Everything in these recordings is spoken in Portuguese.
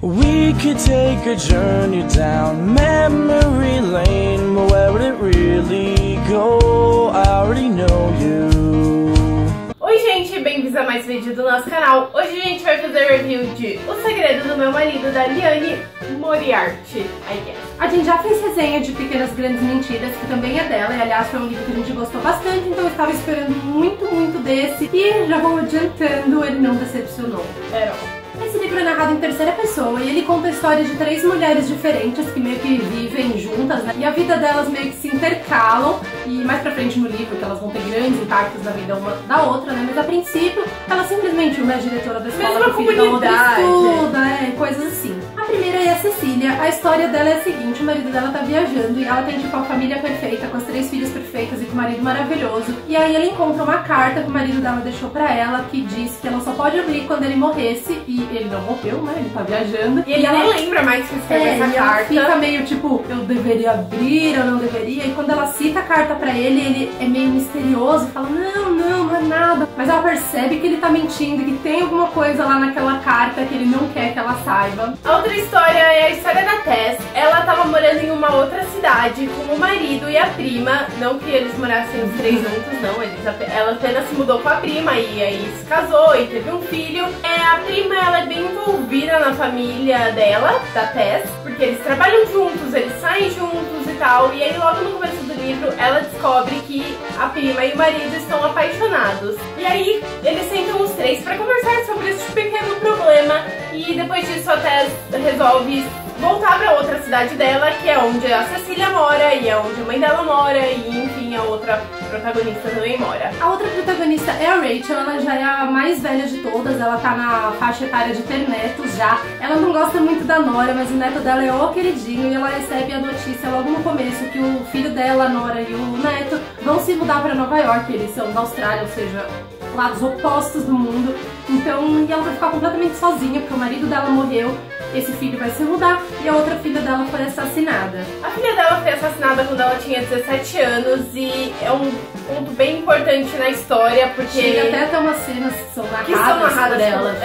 We could take a journey down memory lane, but where would it really go? I already know you. Oi gente, bem-vindos a mais um vídeo do nosso canal. Hoje a gente vai fazer review de O Segredo do Meu Marido, da Liane Moriarty, I guess. A gente já fez resenha de Pequenas Grandes Mentiras, que também é dela, e aliás foi um livro que a gente gostou bastante, então eu estava esperando muito desse, e já vou adiantando, ele não decepcionou. Esse livro é narrado em terceira pessoa e ele conta a história de três mulheres diferentes que meio que vivem juntas, né? E a vida delas meio que se intercalam, e mais pra frente no livro que elas vão ter grandes impactos na vida uma da outra, né? Mas a princípio, ela simplesmente uma é diretora da escola, mesma comunidade, estuda, coisas assim. A primeira é a Cecília. A história dela é a seguinte: o marido dela tá viajando e ela tem tipo a família perfeita, com as três filhas perfeitas e com o marido maravilhoso. E aí ela encontra uma carta que o marido dela deixou pra ela, que diz que ela só pode abrir quando ele morresse, e ele não morreu, né? Ele tá viajando. E ele ela nem lembra mais que escreveu essa carta. Ela fica meio tipo, eu deveria abrir, eu não deveria. E quando ela cita a carta pra ele, ele é meio misterioso e fala, não é nada. Mas ela percebe que ele tá mentindo, que tem alguma coisa lá naquela carta que ele não quer que ela saiba. A outra história é a história da Tess. Ela tava morando em uma outra cidade com o marido e a prima. Não que eles morassem os três juntos, não. Ela apenas se mudou com a prima e aí se casou e teve um filho. A prima, ela é bem envolvida na família dela, da Tess, porque eles trabalham juntos, eles saem juntos e tal. E aí logo no começo do livro ela descobre que a prima e o marido estão apaixonados. E aí eles sentam os três pra conversar sobre esse pequeno problema. E depois disso a Tess resolve voltar pra outra cidade dela, que é onde a Cecília mora e é onde a mãe dela mora, e enfim, a outra protagonista também mora. A outra protagonista é a Rachel. Ela já é a mais velha de todas, ela tá na faixa etária de ter netos já. Ela não gosta muito da Nora, mas o neto dela é o queridinho, e ela recebe a notícia logo no começo que o filho dela, a Nora, e o neto vão se mudar pra Nova York. Eles são da Austrália, ou seja, lados opostos do mundo. Então, e ela vai ficar completamente sozinha, porque o marido dela morreu, esse filho vai se mudar e a outra filha dela foi assassinada. A filha dela foi assassinada quando ela tinha 17 anos e é um ponto bem importante na história, porque... Chega até a ter umas cenas que são narradas por ela,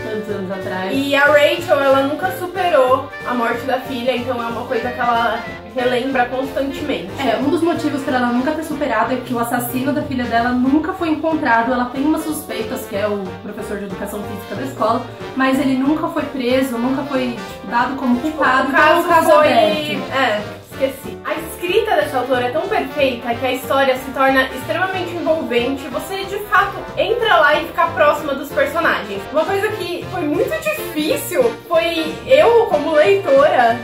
tantos anos atrás. E a Rachel, ela nunca superou a morte da filha, então é uma coisa que ela relembra constantemente. Um dos motivos para ela nunca ter superado é que o assassino da filha dela nunca foi encontrado. Ela tem umas suspeitas, que é o professor de educação física da escola, mas ele nunca foi preso, nunca foi dado como culpado. O caso foi aberto. Esqueci. A escrita dessa autora é tão perfeita que a história se torna extremamente envolvente. Você de fato entra lá e fica próxima dos personagens. Uma coisa que foi muito difícil foi eu, como leitora,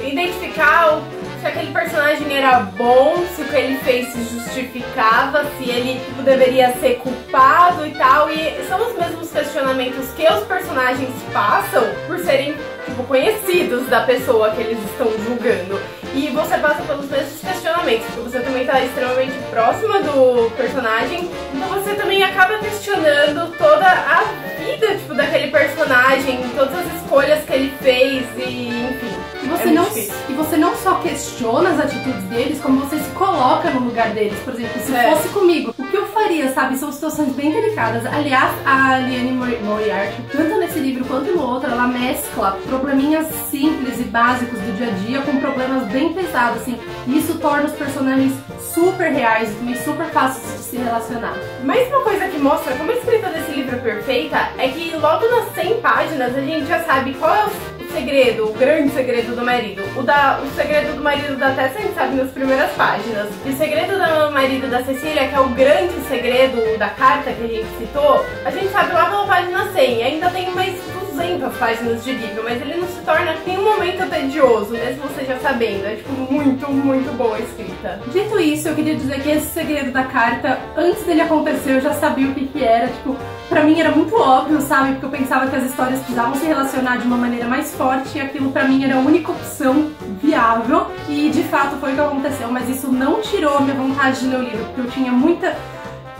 identificar se aquele personagem era bom, se o que ele fez se justificava, se ele deveria ser culpado e tal. E são os mesmos questionamentos que os personagens passam por serem conhecidos da pessoa que eles estão julgando. E você passa pelos mesmos questionamentos, porque você também está extremamente próxima do personagem, então você também acaba questionando toda a vida daquele personagem, todas as escolhas que ele fez e enfim. E você não só questiona as atitudes deles, como você se coloca no lugar deles. Por exemplo, se fosse comigo, o que eu faria, sabe? São situações bem delicadas. Aliás, a Liane Moriarty, tanto nesse livro quanto no outro, ela mescla probleminhas simples e básicos do dia a dia com problemas bem pesados, assim. E isso torna os personagens super reais e também super fáceis de se relacionar. Mas uma coisa que mostra como a escrita desse livro é perfeita é que logo nas 100 páginas a gente já sabe qual é o segredo, o grande segredo do marido. O segredo do marido da Tessa a gente sabe nas primeiras páginas. E o segredo do marido da Cecília, que é o grande segredo da carta que a gente citou, a gente sabe lá pela página 100. E ainda tem mais 200 páginas de livro, mas ele não se torna em nenhum momento tedioso, mesmo você já sabendo. É muito boa a escrita. Dito isso, eu queria dizer que esse segredo da carta, antes dele acontecer, eu já sabia o que era. Pra mim era muito óbvio, sabe? Porque eu pensava que as histórias precisavam se relacionar de uma maneira mais forte e aquilo pra mim era a única opção viável. E de fato foi o que aconteceu, mas isso não tirou a minha vontade de ler o livro, porque eu tinha muita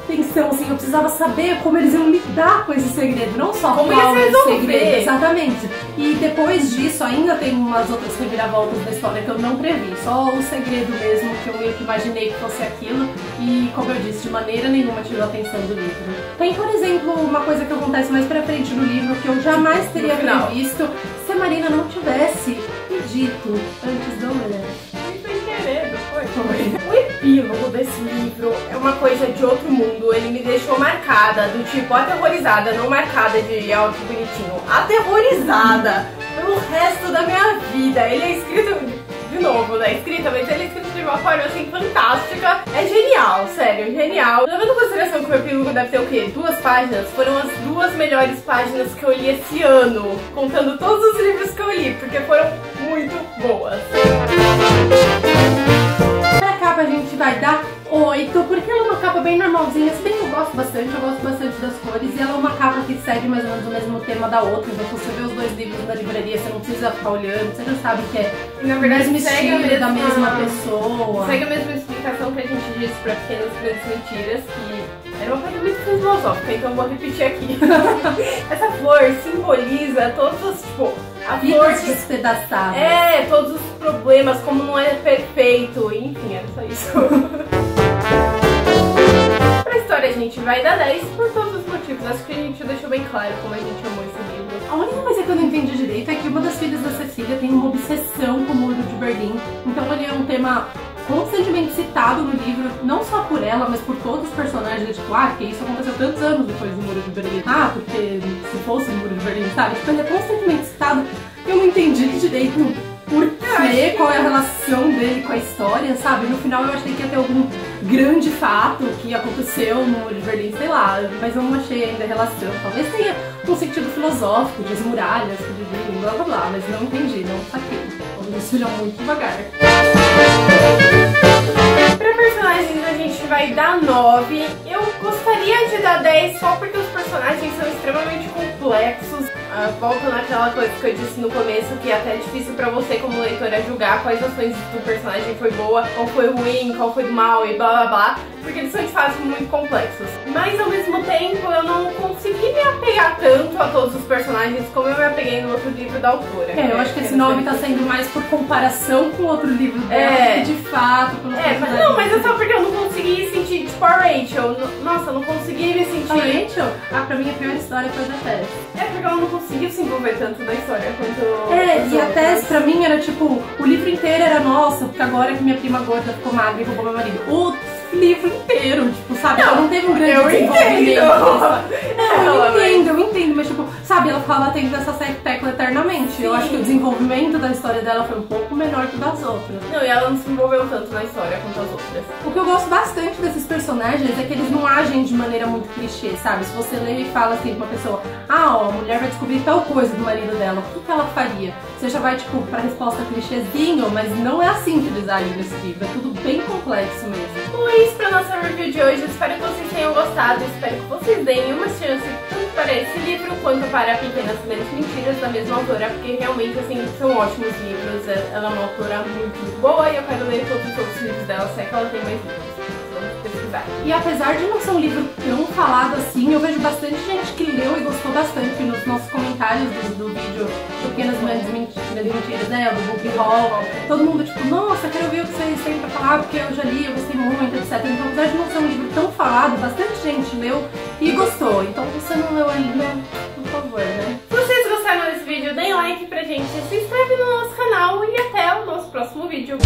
tensão, assim, eu precisava saber como eles iam lidar com esse segredo, não só como qual eles é o segredo. resolver. Exatamente. E depois disso ainda tem umas outras reviravoltas da história que eu não previ, só o segredo mesmo que eu meio que imaginei que fosse aquilo e, como eu disse, de maneira nenhuma tirou a atenção do livro. Tem, por exemplo, uma coisa que acontece mais pra frente no livro que eu jamais teria previsto se a Marina não tivesse dito antes do ler. O epílogo desse livro é uma coisa de outro mundo. Ele me deixou marcada, do tipo aterrorizada, não marcada de algo bonitinho, aterrorizada pelo resto da minha vida. Ele é escrito, de novo, né? Mas ele é escrito de uma forma assim fantástica. É genial, sério, genial. Levando em consideração que o epílogo deve ter o quê? 2 páginas? Foram as 2 melhores páginas que eu li esse ano, contando todos os livros que eu li, porque foram muito boas. A gente vai dar 8, porque ela é uma capa bem normalzinha, se bem que eu gosto bastante das cores, e ela é uma capa que segue mais ou menos o mesmo tema da outra, então se você vê os 2 livros na livraria, você não precisa ficar olhando, você já sabe que é na verdade, o mesmo estilo da mesma pessoa. Segue a mesma explicação que a gente disse pra Pequenas Grandes Mentiras, que era uma coisa muito filosófica, então eu vou repetir aqui. Essa flor simboliza todos os, tipo, a flor despedaçada. É, todos os problemas, como não é perfeito, enfim, era só isso. Pra história a gente vai dar 10 por todos os motivos, acho que a gente deixou bem claro como a gente amou esse livro. A única coisa que eu não entendi direito é que uma das filhas da Cecília tem uma obsessão com o Muro de Berlim, então ele é um tema constantemente citado no livro, não só por ela, mas por todos os personagens, tipo, porque isso aconteceu tantos anos depois do Muro de Berlim, porque se fosse o Muro de Berlim, sabe? Tipo, ele é constantemente citado, eu não entendi direito por quê, qual é a relação dele com a história, sabe? No final eu achei que ia ter algum grande fato que aconteceu no Muro de Berlim, sei lá, mas eu não achei ainda a relação. Talvez tenha um sentido filosófico, de as muralhas que dividem, blá blá blá, mas não entendi, não saquei. Talvez seja muito devagar. Pra personagens a gente vai dar 9. Eu gostaria de dar 10 só porque os personagens são extremamente complexos. Volto naquela coisa que eu disse no começo, que é até difícil pra você como leitora julgar quais ações do personagem foi boa, qual foi ruim, qual foi do mal e blá blá blá, porque eles são de fato muito complexos. Mas ao mesmo tempo eu não consegui me apegar tanto a todos os personagens como eu me apeguei no outro livro da autora. Eu acho que esse 9 tá sendo mais por comparação com o outro livro dela, que de fato pelos personagens. Não, mas é só porque eu não consegui sentir, tipo, a Rachel. Nossa, eu não consegui me sentir. A Rachel? Pra mim a pior história foi da Tess. É porque ela não conseguiu se envolver tanto na história quanto e a Tess pra mim era tipo, o livro inteiro era nossa, porque agora que minha prima gorda ficou magra e roubou meu marido. O livro inteiro, tipo, sabe? Ela não teve um grande desenvolvimento. Eu entendo, mas tipo, sabe, ela fala tendo essa tecla eternamente. Sim. Eu acho que o desenvolvimento da história dela foi um pouco menor que o das outras. Não, e ela não se envolveu tanto na história quanto as outras. O que eu gosto bastante desses personagens é que eles não agem de maneira muito clichê, sabe? Se você lê e fala assim pra uma pessoa, a mulher vai descobrir tal coisa do marido dela, o que ela faria? Você já vai, tipo, pra resposta clichêzinho, mas não é assim que eles agem nesse livro, é tudo bem complexo mesmo. Então é isso pra nossa review de hoje, espero que vocês tenham gostado, espero que vocês deem uma chance tanto para esse livro quanto para Pequenas Grandes Mentiras da mesma autora, porque realmente, assim, são ótimos livros, ela é uma autora muito boa e eu quero ler todos os outros livros dela, se é que ela tem mais livros. E apesar de não ser um livro tão falado assim, eu vejo bastante gente que leu e gostou bastante nos nossos comentários do vídeo Pequenas Grandes Mentiras, né, do Book Haul. Todo mundo tipo, nossa, quero ver o que vocês têm pra falar, porque eu já li, eu gostei muito, etc. Então, apesar de não ser um livro tão falado, bastante gente leu e gostou. Então, se você não leu ainda, por favor, né? Se vocês gostaram desse vídeo, deem like pra gente, se inscreve no nosso canal e até o nosso próximo vídeo.